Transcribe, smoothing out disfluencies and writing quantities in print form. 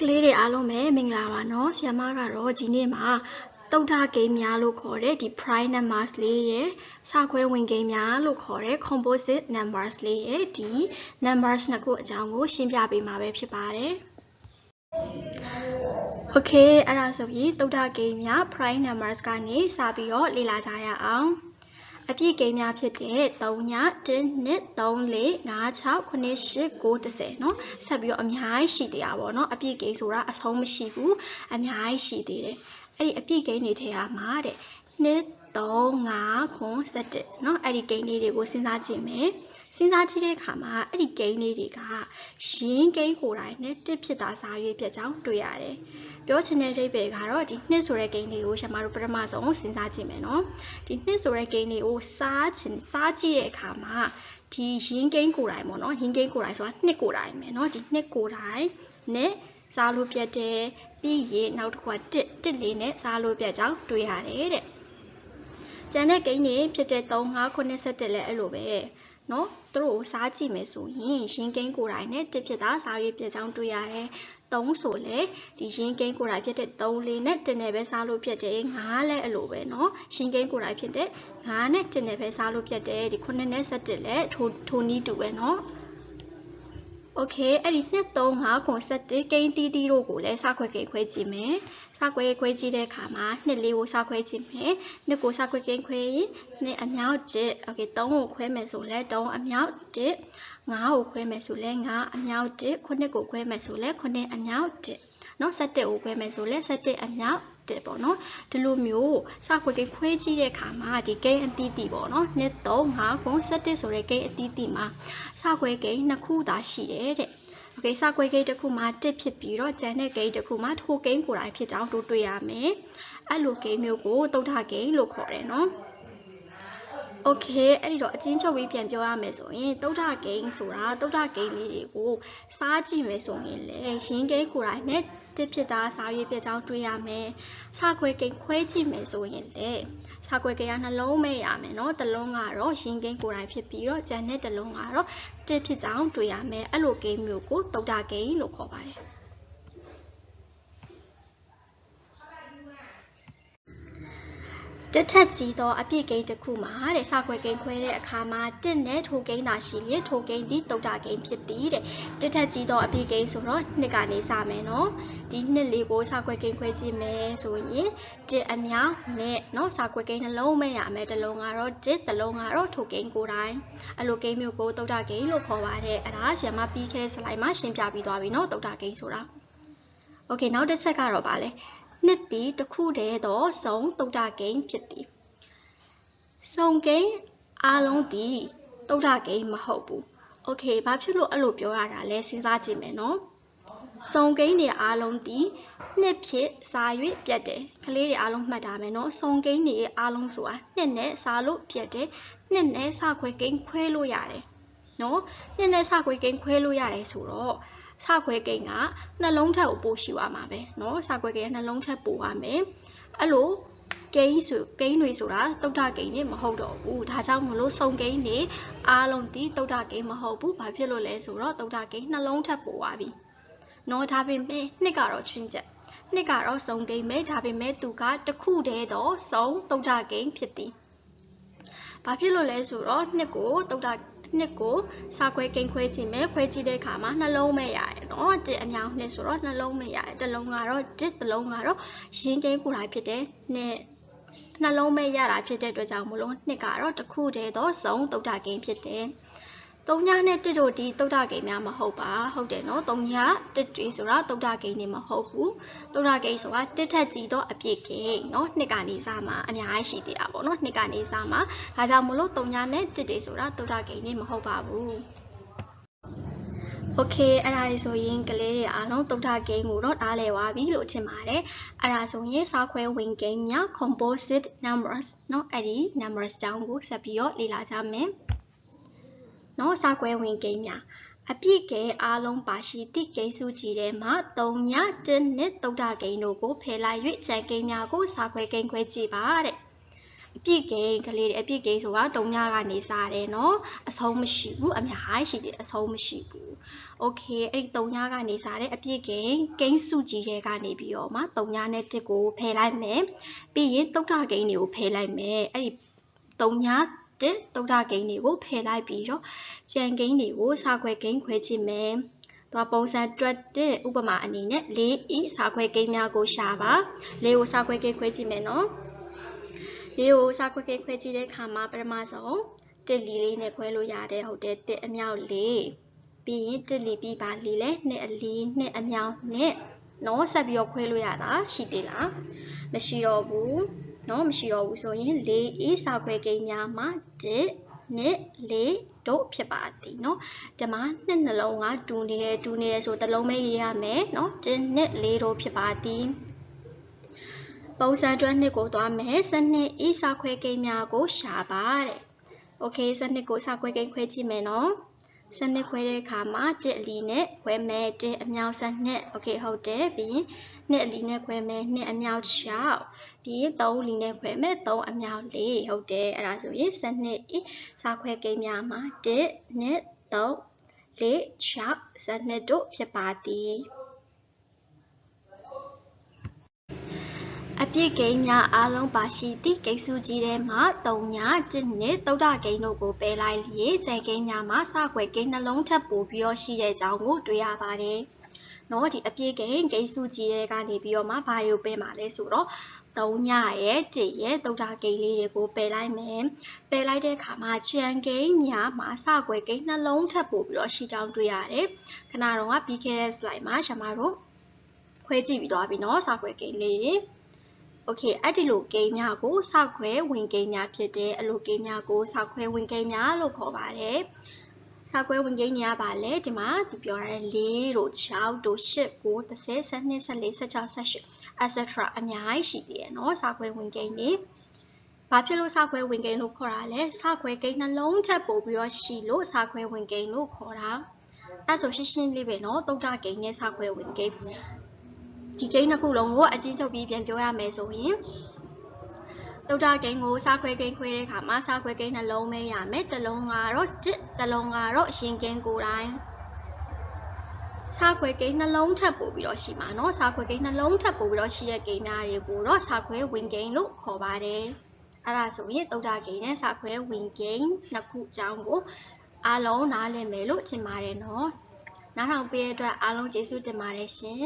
ကလေးတွေအားလုံးပဲမင်္ဂလာပါနော်ဆရာမကတော့ဒီနေ့မှာတုတ်ထဂိမ်းများလို့ခေါ်တဲ့ဒီ prime numbers လေးရဲ့စခွဲဝင်ဂိမ်းများလို့ခေါ်တဲ့ composite numbers လေးရဲ့ဒီ numbers နှစ်ခုအကြောင်းကိုရှင်းပြပေးမှာပဲဖြစ်ပါတယ် Okay အဲ့ဒါဆိုရင်တုတ်ထဂိမ်းများ prime numbers ကနေစပြီးတော့လေ့လာကြရအောင်အပြည့်ဂိမ်းများဖြစ်တဲ့3ည1 2 3 4 5 6 9 8 9 10เนาะဆက်ပြီးတော့အများကြီးရှိသေးတာပေါ့เนาะအပြည့်ဂိမ်းဆိုတာအဆုံးမရှိဘူးအများကြီးရှိသေးတယ်အဲ့ဒီအပြည့်ဂိမ်းတွေထဲမှာတဲ့2 3 5 9 7เนาะအဲ့ဒီဂိမ်းလေးတွေကိုစဉ်းစားကြည့်မယ်စဉ်းစားကြည့်တဲ့အခါမှာအဲ့ဒီဂိမ်းလေးတွေကရင်းဂိမ်းကိုယ်တိုင်နဲ့တစ်ဖြစ်တာစာရွေးပြတ်ကြောင်းတွေ့ရတယ်ပြောချင်တဲ့အိဗယ်ကတော့ဒီနှစ်ဆိုတဲ့ဂိမ်းလေးကိုကျွန်တော်တို့ပထမဆုံးစဉ်းစားကြည့်မယ်နော်ဒီနှစ်ဆိုတဲ့ဂိမ်းလေးကိုစားကြည့်တဲ့အခါမှာဒီရင်းဂိမ်းကိုယ်တိုင်ပေါ့နော်ရင်းဂိမ်းကိုယ်တိုင်ဆိုတာနှစ်ကိုယ်တိုင်ပဲနော်ဒီနှစ်ကိုယ်တိုင်နဲ့စားလို့ပြတ်တယ်ပြီးရင်နောက်တစ်ခုကတစ်လေးနဲ့စားလို့ပြတ်ကြောင်းတွေ့ရတယ်တဲ့ကျန်တဲ့ဂိမ်းတွေဖြစ်တဲ့3 5 9 7လည်းအဲ့လိုပဲနော်သူတို့ကိုစားကြည့်မယ်ဆိုရင်ရင်းဂိမ်းကိုယ်တိုင်နဲ့တစ်ဖြစ်တာစားရွေးပြတ်ကြောင်းတွေ့ရတယ်3ဆိုလဲဒီရင်းကိန်းကိုယ်တိုင်ဖြစ်တဲ့3လေးနဲ့1နဲ့ပဲစားလို့ဖြစ်တယ်5လည်းအဲ့လိုပဲเนาะရင်းကိန်းကိုယ်တိုင်ဖြစ်တဲ့5နဲ့1နဲ့ပဲစားလို့ဖြစ်တယ်ဒီ9နဲ့7လည်းထိုနည်းတူပဲเนาะโอเคအဲ့ဒီ2 3 5 9 7ကိန်းတီးတီးတို့ကိုလည်းစခွဲကိန်းခွဲကြည့်မယ်စခွဲခွဲကြည့်တဲ့အခါမှာ2လေးကိုစခွဲကြည့်မယ်2ကိုစခွဲကိန်းခွဲရင်2အမြောက်1โอเค3ကိုခွဲမယ်ဆိုလဲ3အမြောက်1 5ကိုခွဲမယ်ဆိုလဲ5အမြောက်1 9ကိုခွဲမယ်ဆိုလဲ9အမြောက်1เนาะ7ကိုခွဲမယ်ဆိုလဲ7အမြောက်1ပေါ့เนาะဒီလိုမျိုးစခွဲကိန်းခွဲကြည့်တဲ့အခါမှာဒီကိန်းအတီးတီးပေါ့เนาะ2 3 5 9 7ဆိုတဲ့ကိန်းအတီးတီးမှာစခွဲကိန်း2ခုသာရှိတယ်တဲ့โอเคစခွဲကိန်းတစ်ခုမှာ1ဖြစ်ပြီးတော့ကျန်တဲ့ကိန်းတစ်ခုမှာထိုကိန်းကိုယ်တိုင်ဖြစ်ကြောင်းတို့တွေ့ရမယ်အဲ့လိုကိန်းမျိုးကိုတုတ်ထကိန်းလို့ခေါ်တယ်เนาะโอเคအဲ့ဒီတော့အချင်းချုပ်ပြီးပြန်ပြောရမယ်ဆိုရင်တုတ်ထဂိမ်းဆိုတာတုတ်ထဂိမ်းလေးတွေကိုစားကြည့်မယ်ဆိုရင်လေရင်းဂိမ်းကိုယ်တိုင်နဲ့တစ်ဖြစ်တာစားရွေးပြကြောင်းတွေ့ရမယ်စခွဲဂိမ်းခွဲကြည့်မယ်ဆိုရင်လေစခွဲဂိမ်းကနှလုံးမဲ့ရမယ်เนาะတစ်လုံးကတော့ရင်းဂိမ်းကိုယ်တိုင်ဖြစ်ပြီးတော့ကျန်တဲ့တစ်လုံးကတော့တစ်ဖြစ်ကြောင်းတွေ့ရမယ်အဲ့လိုဂိမ်းမျိုးကိုတုတ်ထဂိမ်းလို့ခေါ်ပါတယ်တစ်ထက်ကြီးသောအပြည့်ကိန်းတစ်ခုမှာတဲ့စခွဲကိန်းခွဲတဲ့အခါမှာတစ်နဲ့ထိုကိန်းသာရှိရင်ထိုကိန်းသည်တုတ်ထကိန်းဖြစ်သည်တဲ့တစ်ထက်ကြီးသောအပြည့်ကိန်းဆိုတော့နှစ်ကနေစမယ်နော်ဒီနှစ်လေးကိုစခွဲကိန်းခွဲကြည့်မယ်ဆိုရင်တစ်အမြောက်နဲ့နော်စခွဲကိန်းနှလုံးမဲ့ရမယ်တစ်လုံးကတော့တစ်တစ်လုံးကတော့ထိုကိန်းကိုယ်တိုင်အဲ့လိုကိန်းမျိုးကိုတုတ်ထကိန်းလို့ခေါ်ပါတယ်အဲ့ဒါဆရာမပြီးခဲ့တဲ့ slide မှာရှင်းပြပြီးသွားပြီနော်တုတ်ထကိန်းဆိုတာโอเคနောက်တစ်ချက်ကတော့ဗာလဲနှစ်တီတစ်ခုတည်းသောစုံတုတ်ထကိန်းဖြစ်သည်စုံကိန်းအားလုံးသည်တုတ်ထကိန်းမဟုတ်ဘူးโอเคဘာဖြစ်လို့အဲ့လိုပြောရတာလဲစဉ်းစားကြည့်မယ်နော်စုံကိန်းတွေအားလုံးသည်နှစ်ဖြစ်စား၍ပြတ်တယ်ကလေးတွေအားလုံးမှတ်ထားမယ်နော်စုံကိန်းတွေအားလုံးဆိုတာနှစ်နဲ့စားလို့ပြတ်တယ်နှစ်နဲ့စခွဲကိန်းခွဲလို့ရတယ်နော်နှစ်နဲ့စခွဲကိန်းခွဲလို့ရတယ်ဆိုတော့စခွဲကိန်းကနှလုံးထက်ကိုပို့ရှိရမှာပဲเนาะစခွဲကိန်းကနှလုံးထက်ပို့ရမယ်အဲ့လိုကိန်းတွေဆိုတာတုတ်ထကိန်းတွေမဟုတ်တော့ဘူးဒါကြောင့်မလို့စုံကိန်းတွေအားလုံးဒီတုတ်ထကိန်းမဟုတ်ဘူးဘာဖြစ်လို့လဲဆိုတော့တုတ်ထကိန်းနှလုံးထက်ပို့သွားပြီเนาะဒါပေမဲ့နှစ်ကတော့ချွင်းချက်နှစ်ကတော့စုံကိန်းပဲဒါပေမဲ့သူကတစ်ခုတည်းတော့စုံတုတ်ထကိန်းဖြစ်သည်ဘာဖြစ်လို့လဲဆိုတော့နှစ်ကိုစခွဲကိန်းခွဲကြည့်မယ်ခွဲကြည့်တဲ့အခါမှာနှလုံးမဲ့ရတယ်เนาะတစ်အမြောက်နှစ်ဆိုတော့နှလုံးမဲ့ရတယ်တစ်လုံးကတော့တစ်လုံးကတော့ရင်းကိန်းကိုယ်တိုင်ဖြစ်တဲ့နှလုံးမဲ့ရတာဖြစ်တဲ့အတွက်ကြောင့်မလို့နှစ်ကတော့တစ်ခုတည်းသောစုံတုတ်ထကိန်းဖြစ်တယ်3ညနဲ့1တို့ဒီတုတ်ထကိန်းများမဟုတ်ပါဟုတ်တယ်နော်3ည1တွေဆိုတာတုတ်ထကိန်းတွေမဟုတ်ဘူးတုတ်ထကိန်းဆိုတာတစ်ထက်ကြီးသောအပြည့်ကိန်းနော်နှစ်ကနေစမှာအများကြီးရှိသေးတာပေါ့နော်နှစ်ကနေစမှာဒါကြောင့်မလို့3ညနဲ့1တွေဆိုတာတုတ်ထကိန်းတွေမဟုတ်ပါဘူးโอเคအဲ့ဒါဆိုရင်ကလေးတွေအားလုံးတုတ်ထကိန်းကိုတော့နားလည်သွားပြီလို့ထင်ပါတယ်အဲ့ဒါဆိုရင်စခွဲဝင်ကိန်းများ composite numbers เนาะအဲ့ဒီ numbers အကြောင်းကိုဆက်ပြီးတော့လေ့လာကြမယ်နော်စခွဲဝင်ကိန်းများအပြည့်ကိန်းအားလုံးပါရှိသည့်ကိန်းစုကြည်ထဲမှာ3ည1နဲ့တုတ်ထကိန်းတို့ကိုဖယ်လိုက်၍ကျန်ကိန်းများကိုစခွဲကိန်းခွဲကြည့်ပါတဲ့အ ပြည့်ကိန်းကလေးအပြည့်ကိန်းဆိုတာတုံညကနေစားတယ်နော်အဆုံးမရှိဘူးအများကြီးရှိတယ်အဆုံးမရှိဘူး okay အဲ့ဒီတုံညကနေစားတယ်အပြည့်ကိန်းစုကြီးတွေကနေပြီးတော့မှတုံညနဲ့တစ်ကိုဖယ်လိုက်မယ်ပြီးရင်တုတ်ထကိန်းတွေကိုဖယ်လိုက်မယ်အဲ့ဒီတုံညတစ်တုတ်ထကိန်းတွေကိုဖယ်လိုက်ပြီးတော့ကြံကိန်းတွေကိုစာခွဲကိန်းခွဲကြည့်မယ်တော့ပုံစံတွက်တဲ့ဥပမာအနေနဲ့၄ဤစာခွဲကိန်းများကိုရှာပါ၄ကိုစာခွဲကိန်းခွဲကြည့်မယ်နော်၄ကိုစာခွဲကိန်းခွဲကြည့်တဲ့အခါမှာပထမဆုံးတစ်လီလေးနဲ့ခွဲလို့ရတယ်ဟုတ်တယ်တစ်အမြောက်လေးပြီးရင်တစ်လီပြီးပါလီလဲနှစ်အလီနှစ်အမြောက်နှစ်နော်ဆက်ပြီးတော့ခွဲလို့ရတာရှိသေးလားမရှိတော့ဘူးနော်မရှိတော့ဘူးဆိုရင်၄ဤစာခွဲကိန်းများမှာတစ်နှစ်လေးတို့ဖြစ်ပါသည်เนาะဒီမှာနှစ်နှလုံးကတူနေတယ်ဆိုတစ်လုံးပဲရေးရမယ်เนาะတစ်နှစ်လေးတို့ဖြစ်ပါသည်ပုံစံတွက်နှစ်ကိုသွားမယ်စနစ်ဤစာခွဲကိန်းများကိုရှာပါတဲ့โอเคစနစ်ကိုစာခွဲကိန်းခွဲကြည့်မယ်เนาะစနစ်ခွဲတဲ့အခါမှာတစ်အလီနဲ့ခွဲမယ်တစ်အမြောက်စနစ်โอเคဟုတ်တယ်ပြီးရင်နှစ်အလီနဲ့ခွဲမယ်နှစ်အမြောက်6ပြီးရင်3လီနဲ့ခွဲမယ်3အမြောက်4ဟုတ်တယ်အဲ့ဒါဆိုရင်စနစ်ဤစာခွဲကိန်းများမှာ1 2 3 4 6စနစ်တို့ဖြစ်ပါသည်အပြည့်ကိန်းများအားလုံးပါရှိသည့်ကိန်းစုကြီးထဲမှာ3ည1နှစ်သုဒ္ဓကိန်းတို့ကိုပယ်လိုက်လျင်ကျန်ကိန်းများမှာစခွဲကိန်းနှလုံးထပ်ပို့ပြီးတော့ရှိတဲ့အကြောင်းကိုတွေ့ရပါတယ်။နော်ဒီအပြည့်ကိန်းစုကြီးတွေကနေပြီးတော့မှဘာတွေကိုပယ်မှာလဲဆိုတော့3ညရဲ့1ရဲ့သုဒ္ဓကိန်းလေးတွေကိုပယ်လိုက်မယ်။ပယ်လိုက်တဲ့အခါမှာကျန်ကိန်းများမှာစခွဲကိန်းနှလုံးထပ်ပို့ပြီးတော့ရှိကြောင်းတွေ့ရတယ်။ခဏတော့ကပြီးခဲ့တဲ့ slide မှာကျွန်မတို့ခွဲကြည့်ပြီးသွားပြီနော်စခွဲကိန်းလေးโอเคအဲ့ဒီလိုကိန်းများကိုစခွဲဝင်ကိန်းများဖြစ်တယ်အလိုကိန်းများကိုစခွဲဝင်ကိန်းများလို့ခေါ်ပါတယ်စခွဲဝင်ကိန်းတွေကပါလဲဒီမှာသူပြောရဲ4တို့6တို့8 9 10 12 14 16 18 etc အများကြီးရှိသေးတယ်เนาะစခွဲဝင်ကိန်းတွေဘာဖြစ်လို့စခွဲဝင်ကိန်းလို့ခေါ်တာလဲစခွဲကိန်းနှလုံးထပ်ပို့ပြီးတော့ရှိလို့စခွဲဝင်ကိန်းလို့ခေါ်တာအဲ့ဆိုရှင်းလေးပဲเนาะသုဒ္ဓကိန်းနဲ့စခွဲဝင်ကိန်းဒီကိန်းတစ်ခုလုံးကိုအချင်းချုပ်ပြီးပြန်ပြောရမယ်ဆိုရင်သုဒ္ဓကိန်းကိုစခွဲကိန်းခွဲတဲ့အခါမှာစခွဲကိန်းနှလုံးပဲရမယ်တစ်လုံးကတော့တစ်လုံးကတော့အရှင်ကိန်းကိုယ်တိုင်စခွဲကိန်းနှလုံးထပ်ပို့ပြီးတော့ရှိမှာเนาะစခွဲကိန်းနှလုံးထပ်ပို့ပြီးတော့ရှိတဲ့ကိန်းများတွေကိုတော့စခွဲဝင်ကိန်းလို့ခေါ်ပါတယ်အဲ့ဒါဆိုရင်သုဒ္ဓကိန်းနဲ့စခွဲဝင်ကိန်းနှစ်ခုအကြောင်းကိုအားလုံးနားလည်မယ်လို့ထင်ပါတယ်เนาะနားထောင်ပေးတဲ့အတွက်အားလုံးကျေးဇူးတင်ပါတယ်ရှင်